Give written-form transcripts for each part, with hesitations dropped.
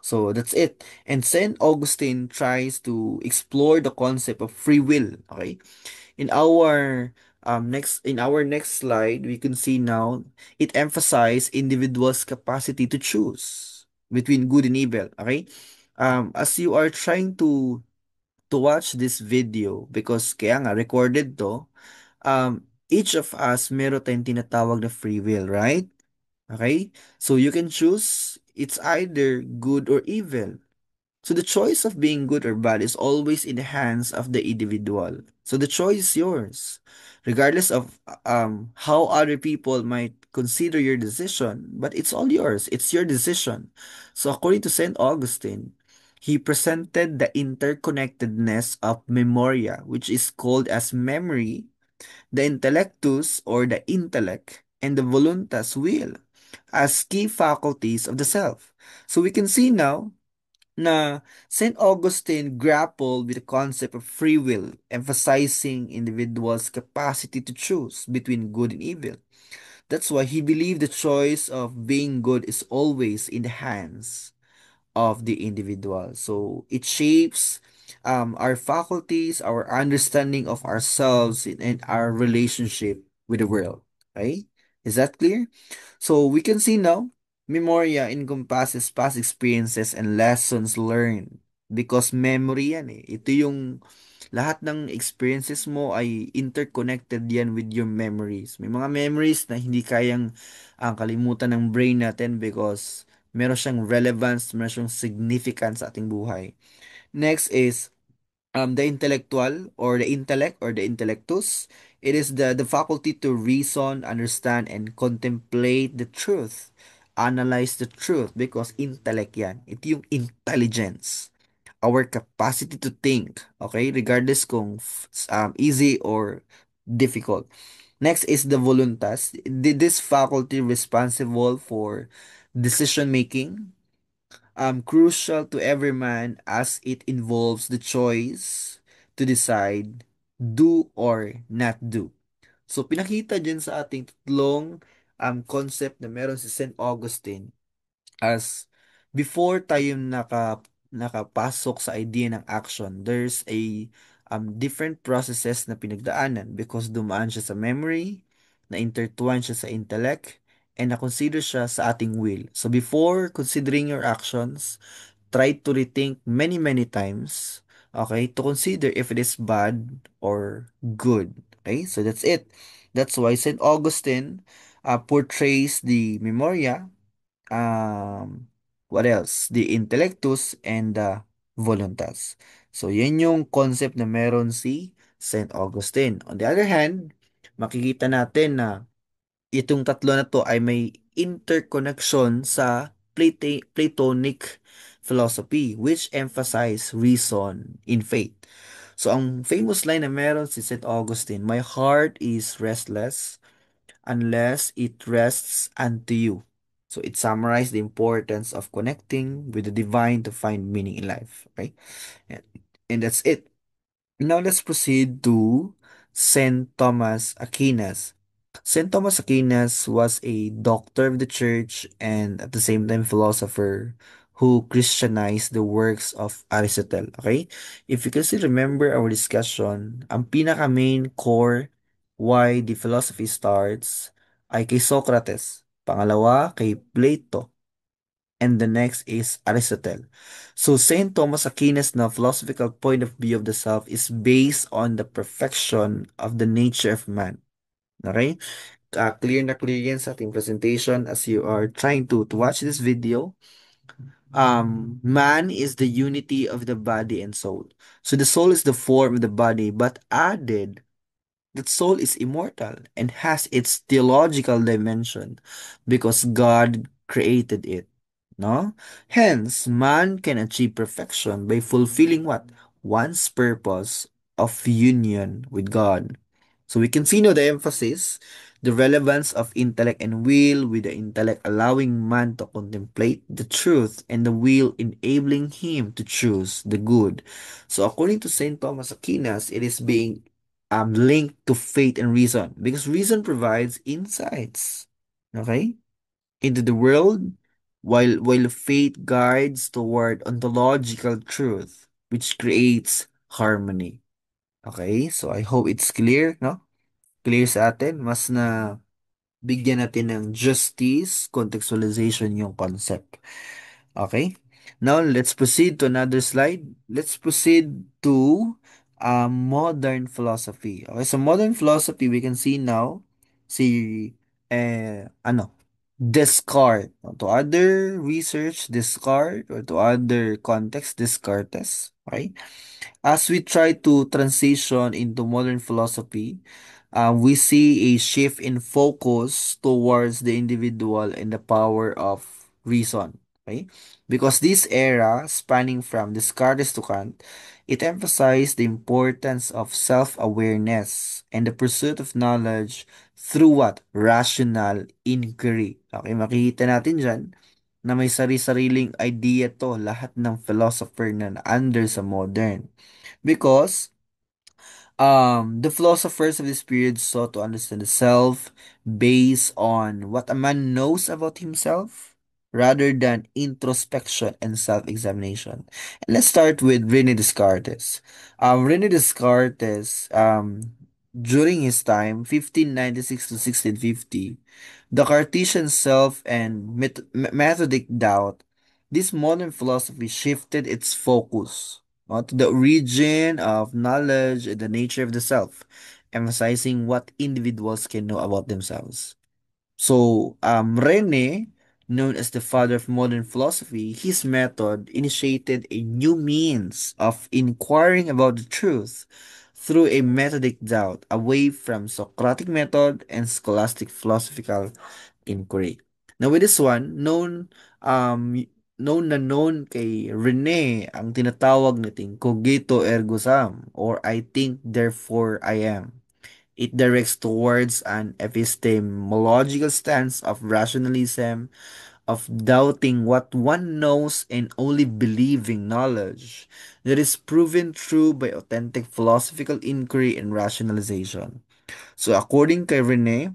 So that's it. And Saint Augustine tries to explore the concept of free will. Okay. In our next slide, we can see now it emphasizes individuals' capacity to choose between good and evil. Okay. As you are trying to watch this video, because kaya nga recorded to, each of us meron tayong tinatawag na free will, right? Okay? So you can choose it's either good or evil. So the choice of being good or bad is always in the hands of the individual. So the choice is yours. Regardless of how other people might consider your decision, but it's all yours. It's your decision. So according to Saint Augustine, he presented the interconnectedness of memoria, which is called as memory, the intellectus or the intellect, and the voluntas will as key faculties of the self. So we can see now na St. Augustine grappled with the concept of free will, emphasizing individuals' capacity to choose between good and evil. That's why he believed the choice of being good is always in the hands of the individual. So it shapes our faculties, our understanding of ourselves, and our relationship with the world. Right? Is that clear? So we can see now, memoria encompasses past experiences and lessons learned. Because memory yan eh. Ito yung lahat ng experiences mo ay interconnected yan with your memories. May mga memories na hindi kayang kalimutan ng brain natin because meron siyang relevance, meron siyang significance sa ating buhay. Next is the intellectual or the intellect or the intellectus. It is the faculty to reason, understand, and contemplate the truth. Analyze the truth because intellect yan. Ito yung intelligence. Our capacity to think. Okay? Regardless kung easy or difficult. Next is the voluntas. This faculty responsible for decision making, crucial to every man as it involves the choice to decide do or not do. So pinakita dyan sa ating tatlong concept na meron si St. Augustine as before tayo nakapasok sa idea ng action, there's a different processes na pinagdaanan because dumaan siya sa memory, na intertwine siya sa intellect, and na-consider siya sa ating will. So before considering your actions, try to rethink many many times, okay, to consider if it is bad or good. Okay, so that's it. That's why St. Augustine portrays the memoria, what else? The intellectus and the voluntas. So, yan yung concept na meron si Saint Augustine. On the other hand, makikita natin na itong tatlo na to ay may interconnection sa Platonic philosophy which emphasize reason in faith. So, ang famous line na meron si Saint Augustine, "My heart is restless unless it rests unto you." So it summarized the importance of connecting with the divine to find meaning in life. Okay? And, and that's it. Now let's proceed to Saint Thomas Aquinas. Saint Thomas Aquinas was a doctor of the church and at the same time philosopher who Christianized the works of Aristotle. Okay? If you can still remember our discussion, ang pinaka main core why the philosophy starts ay kay Socrates. Pangalawa, kay Plato. And the next is Aristotle. So Saint Thomas Aquinas' na philosophical point of view of the self is based on the perfection of the nature of man. Okay? Clear na clear yan sa ating presentation as you are trying to watch this video. Man is the unity of the body and soul. So the soul is the form of the body, but added that soul is immortal and has its theological dimension because God created it. No? Hence, man can achieve perfection by fulfilling what? One's purpose of union with God. So we can see now the emphasis, the relevance of intellect and will, with the intellect allowing man to contemplate the truth and the will enabling him to choose the good. So according to Saint Thomas Aquinas, it is being linked to faith and reason because reason provides insights, okay, into the world, while faith guides toward ontological truth, which creates harmony. Okay? So I hope it's clear, no? Clear sa atin. Mas na bigyan natin ng justice, contextualization yung concept. Okay? Now, let's proceed to another slide. Let's proceed to modern philosophy. Okay, so modern philosophy, we can see now, si, Descartes. To other research, Descartes, or to other context, Descartes. Okay? As we try to transition into modern philosophy, we see a shift in focus towards the individual and the power of reason. Okay? Because this era, spanning from Descartes to Kant, it emphasized the importance of self-awareness and the pursuit of knowledge through what? Rational inquiry. Okay, makikita natin dyan na may sari-sariling idea to lahat ng philosopher na under sa modern. Because the philosophers of this period sought to understand the self based on what a man knows about himself rather than introspection and self-examination. And let's start with Rene Descartes. Rene Descartes, during his time, 1596 to 1650, the Cartesian self and methodic doubt, this modern philosophy shifted its focus to the origin of knowledge and the nature of the self, emphasizing what individuals can know about themselves. So, Rene, known as the father of modern philosophy, his method initiated a new means of inquiring about the truth through a methodic doubt away from Socratic method and scholastic philosophical inquiry. Now with this one, known kay Rene ang tinatawag nating cogito ergo sum or I think therefore I am. It directs towards an epistemological stance of rationalism, of doubting what one knows and only believing knowledge that is proven true by authentic philosophical inquiry and rationalization. So according kay Rene,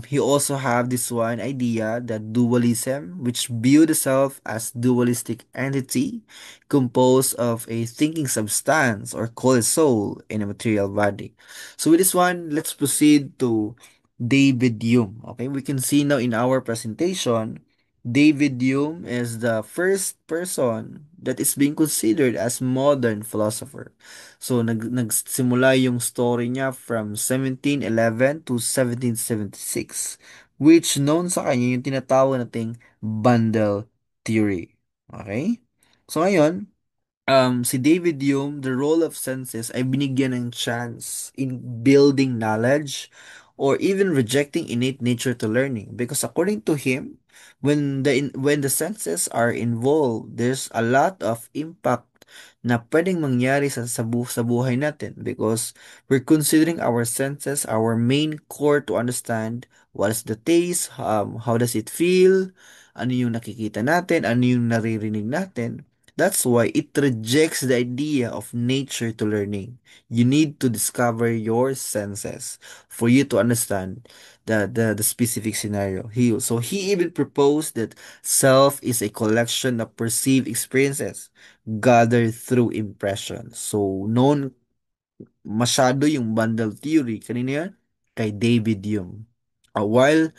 he also have this one idea that dualism, which view the self as dualistic entity composed of a thinking substance or called soul in a material body. So with this one, let's proceed to David Hume. Okay, we can see now in our presentation, David Hume is the first person that is being considered as modern philosopher. So nagsimula yung story niya from 1711 to 1776, which known sa kanya yung tinatawag nating bundle theory. Okay? So ngayon, si David Hume, the role of senses ay binigyan ng chance in building knowledge or even rejecting innate nature to learning. Because according to him, when the senses are involved, there's a lot of impact na pwedeng mangyari sa buhay natin because we're considering our senses our main core to understand what is the taste, how does it feel, ano yung nakikita natin, ano yung naririnig natin. That's why it rejects the idea of nature to learning. You need to discover your senses for you to understand the specific scenario. So he even proposed that self is a collection of perceived experiences gathered through impression. So known masyado yung bundle theory. Kanina yan? Kay David Hume. While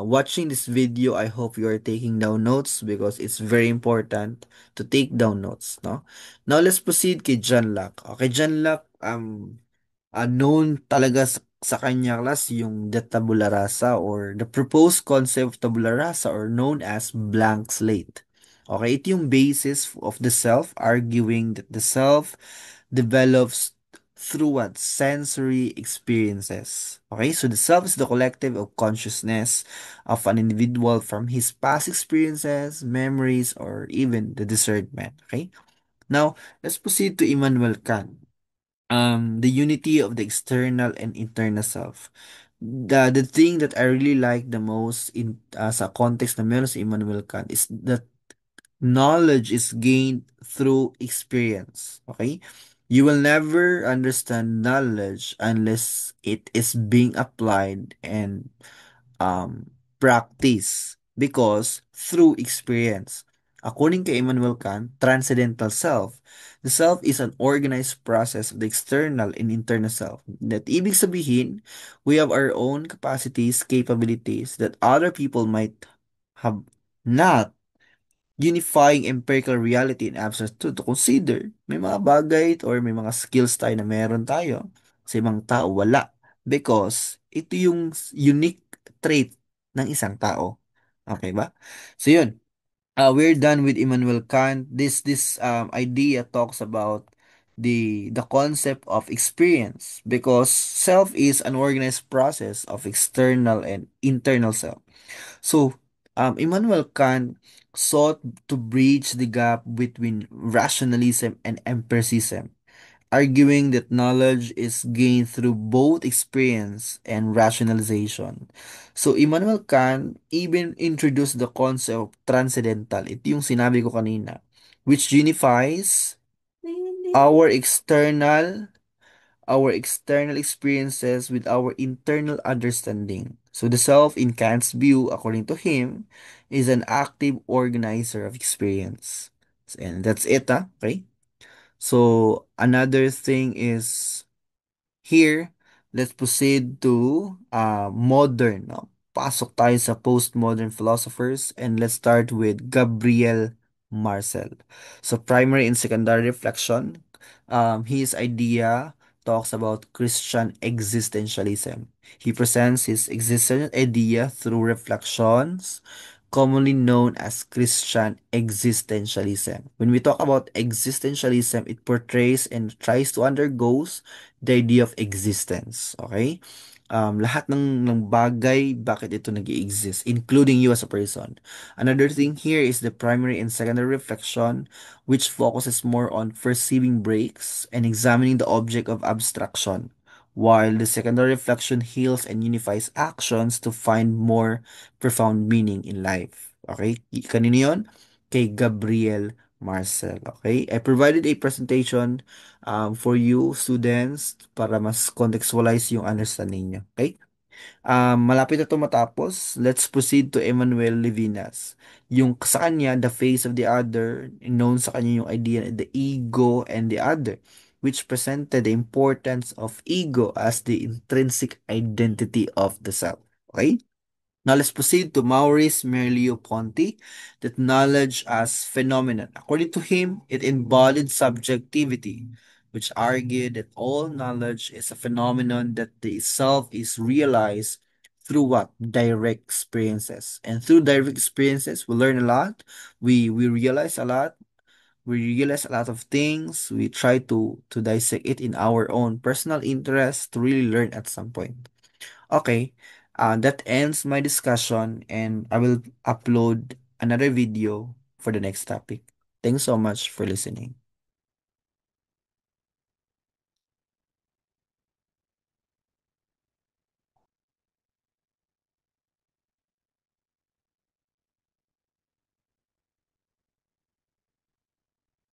watching this video, I hope you are taking down notes because it's very important to take down notes, no? Now, let's proceed kay John Locke. Okay, John Locke, known talaga sa kanya class yung the tabula rasa or the proposed concept of tabula rasa or known as blank slate. Okay, ito yung basis of the self, arguing that the self develops through what? Sensory experiences. Okay, so the self is the collective of consciousness of an individual from his past experiences, memories, or even the discernment. Okay, now let's proceed to Immanuel Kant. The unity of the external and internal self. The thing that I really like the most in sa context na meron sa Immanuel Kant is that knowledge is gained through experience. Okay? You will never understand knowledge unless it is being applied and practiced. because through experience. According to Immanuel Kant, transcendental self, the self is an organized process of the external and internal self. That ibig sabihin, we have our own capacities, capabilities that other people might have not, unifying empirical reality and abstract truth to consider. May mga bagay or may mga skills tayo na meron tayo. Sa ibang tao, wala. Because ito yung unique trait ng isang tao. Okay ba? So yun. We're done with Immanuel Kant. This idea talks about the concept of experience because self is an organized process of external and internal self. So, Immanuel Kant sought to bridge the gap between rationalism and empiricism, arguing that knowledge is gained through both experience and rationalization. So, Immanuel Kant even introduced the concept of transcendental. Ito yung sinabi ko kanina, which unifies our external experiences with our internal understanding. So the self in Kant's view, according to him, is an active organizer of experience. And that's it, okay? So another thing is here, let's proceed to modern. No? Pasok tayo sa postmodern philosophers and let's start with Gabriel Marcel. So primary and secondary reflection. His idea talks about Christian existentialism. He presents his existential idea through reflections, commonly known as Christian existentialism. When we talk about existentialism, it portrays and tries to undergoes the idea of existence. Okay? Lahat ng bagay, bakit ito nag exist including you as a person. Another thing here is the primary and secondary reflection, which focuses more on perceiving breaks and examining the object of abstraction, while the secondary reflection heals and unifies actions to find more profound meaning in life. Okay? Kanino yun? Kay Gabriel Marcel. Okay? I provided a presentation for you students para mas contextualize yung understanding nyo. Okay? Malapit na ito matapos. Let's proceed to Emmanuel Levinas. Yung sa kanya, the face of the other, known sa kanya yung idea the ego and the other, which presented the importance of ego as the intrinsic identity of the self. Okay? Now let's proceed to Maurice Merleau-Ponty, that knowledge as phenomenon. According to him, it embodied subjectivity, which argued that all knowledge is a phenomenon that the self is realized through what? Direct experiences. And through direct experiences, we learn a lot, we realize a lot, we realize a lot of things, we try to dissect it in our own personal interest to really learn at some point. Okay, that ends my discussion and I will upload another video for the next topic. Thanks so much for listening.